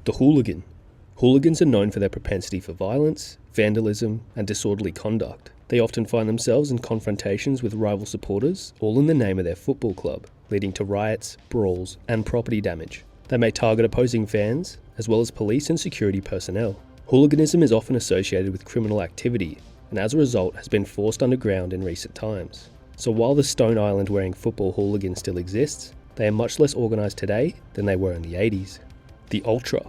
The hooligan. Hooligans are known for their propensity for violence, vandalism, and disorderly conduct. They often find themselves in confrontations with rival supporters, all in the name of their football club, leading to riots, brawls, and property damage. They may target opposing fans, as well as police and security personnel. Hooliganism is often associated with criminal activity, and as a result has been forced underground in recent times. So while the Stone Island wearing football hooligan still exists, they are much less organised today than they were in the 80s. The Ultra.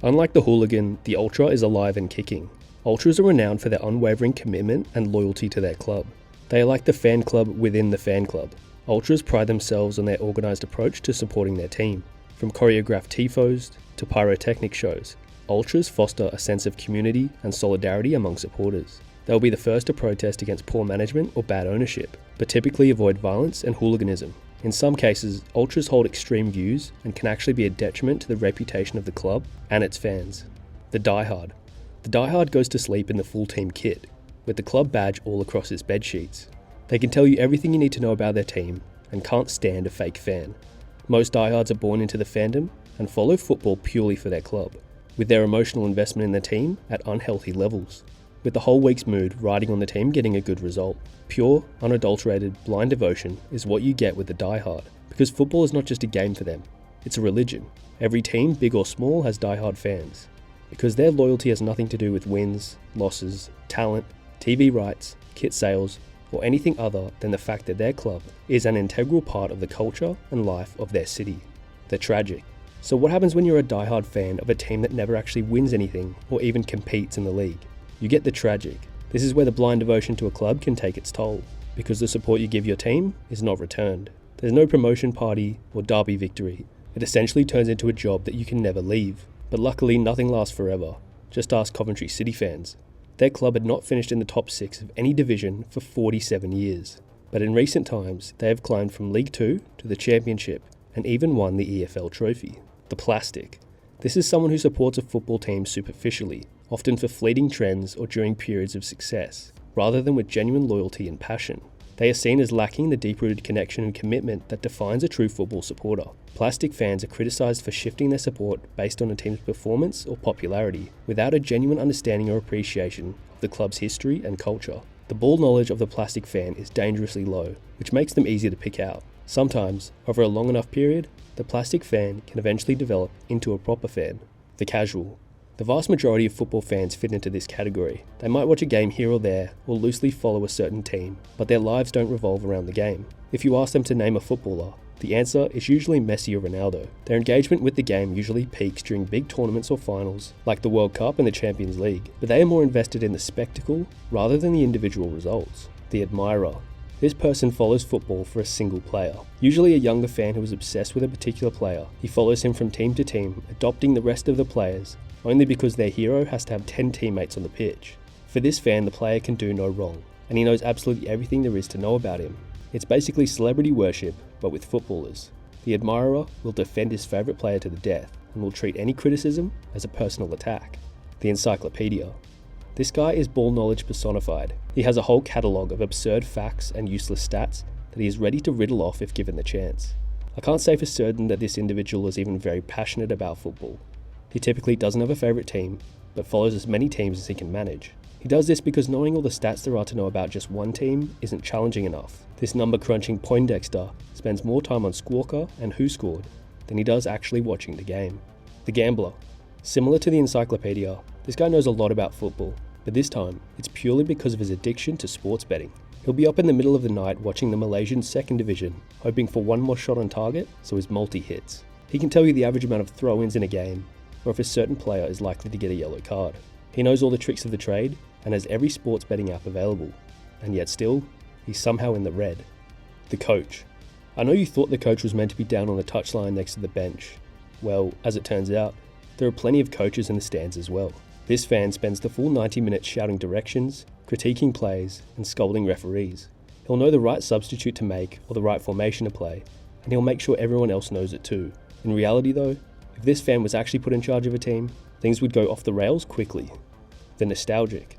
Unlike the hooligan, the Ultra is alive and kicking. Ultras are renowned for their unwavering commitment and loyalty to their club. They are like the fan club within the fan club. Ultras pride themselves on their organised approach to supporting their team. From choreographed tifos to pyrotechnic shows, Ultras foster a sense of community and solidarity among supporters. They will be the first to protest against poor management or bad ownership, but typically avoid violence and hooliganism. In some cases, Ultras hold extreme views and can actually be a detriment to the reputation of the club and its fans. The diehard. The diehard goes to sleep in the full team kit, with the club badge all across its bed sheets. They can tell you everything you need to know about their team and can't stand a fake fan. Most diehards are born into the fandom and follow football purely for their club, with their emotional investment in the team at unhealthy levels, with the whole week's mood riding on the team getting a good result. Pure, unadulterated, blind devotion is what you get with the diehard, because football is not just a game for them, it's a religion. Every team, big or small, has diehard fans, because their loyalty has nothing to do with wins, losses, talent, TV rights, kit sales, or anything other than the fact that their club is an integral part of the culture and life of their city. The tragic. So what happens when you're a diehard fan of a team that never actually wins anything or even competes in the league? You get the tragic. This is where the blind devotion to a club can take its toll, because the support you give your team is not returned. There's no promotion party or derby victory. It essentially turns into a job that you can never leave. But luckily nothing lasts forever. Just ask Coventry City fans. Their club had not finished in the top 6 of any division for 47 years. But in recent times, they have climbed from League 2 to the Championship and even won the EFL trophy. The plastic. This is someone who supports a football team superficially, often for fleeting trends or during periods of success, rather than with genuine loyalty and passion. They are seen as lacking the deep-rooted connection and commitment that defines a true football supporter. Plastic fans are criticised for shifting their support based on a team's performance or popularity, without a genuine understanding or appreciation of the club's history and culture. The ball knowledge of the plastic fan is dangerously low, which makes them easy to pick out. Sometimes, over a long enough period, the plastic fan can eventually develop into a proper fan. The casual. The vast majority of football fans fit into this category. They might watch a game here or there, or loosely follow a certain team, but their lives don't revolve around the game. If you ask them to name a footballer, the answer is usually Messi or Ronaldo. Their engagement with the game usually peaks during big tournaments or finals, like the World Cup and the Champions League, but they are more invested in the spectacle rather than the individual results. The admirer. This person follows football for a single player, usually a younger fan who is obsessed with a particular player. He follows him from team to team, adopting the rest of the players, only because their hero has to have 10 teammates on the pitch. For this fan, the player can do no wrong, and he knows absolutely everything there is to know about him. It's basically celebrity worship, but with footballers. The admirer will defend his favourite player to the death, and will treat any criticism as a personal attack. The Encyclopedia. This guy is ball knowledge personified. He has a whole catalogue of absurd facts and useless stats that he is ready to riddle off if given the chance. I can't say for certain that this individual is even very passionate about football. He typically doesn't have a favourite team, but follows as many teams as he can manage. He does this because knowing all the stats there are to know about just one team isn't challenging enough. This number-crunching Poindexter spends more time on Squawker and Who Scored than he does actually watching the game. The gambler. Similar to the Encyclopedia, this guy knows a lot about football, but this time, it's purely because of his addiction to sports betting. He'll be up in the middle of the night watching the Malaysian 2nd Division, hoping for one more shot on target so his multi hits. He can tell you the average amount of throw-ins in a game, or if a certain player is likely to get a yellow card. He knows all the tricks of the trade and has every sports betting app available, and yet still, he's somehow in the red. The coach. I know you thought the coach was meant to be down on the touchline next to the bench. Well, as it turns out, there are plenty of coaches in the stands as well. This fan spends the full 90 minutes shouting directions, critiquing plays, and scolding referees. He'll know the right substitute to make or the right formation to play, and he'll make sure everyone else knows it too. In reality though, if this fan was actually put in charge of a team, things would go off the rails quickly. The nostalgic.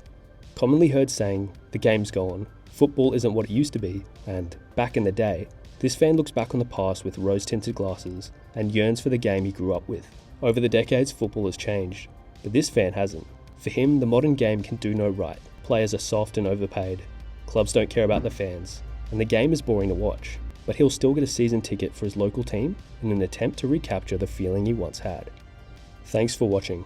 Commonly heard saying, the game's gone, football isn't what it used to be, and back in the day, this fan looks back on the past with rose-tinted glasses and yearns for the game he grew up with. Over the decades, football has changed, but this fan hasn't. For him, the modern game can do no right. Players are soft and overpaid. Clubs don't care about the fans, and the game is boring to watch. But he'll still get a season ticket for his local team in an attempt to recapture the feeling he once had. Thanks for watching.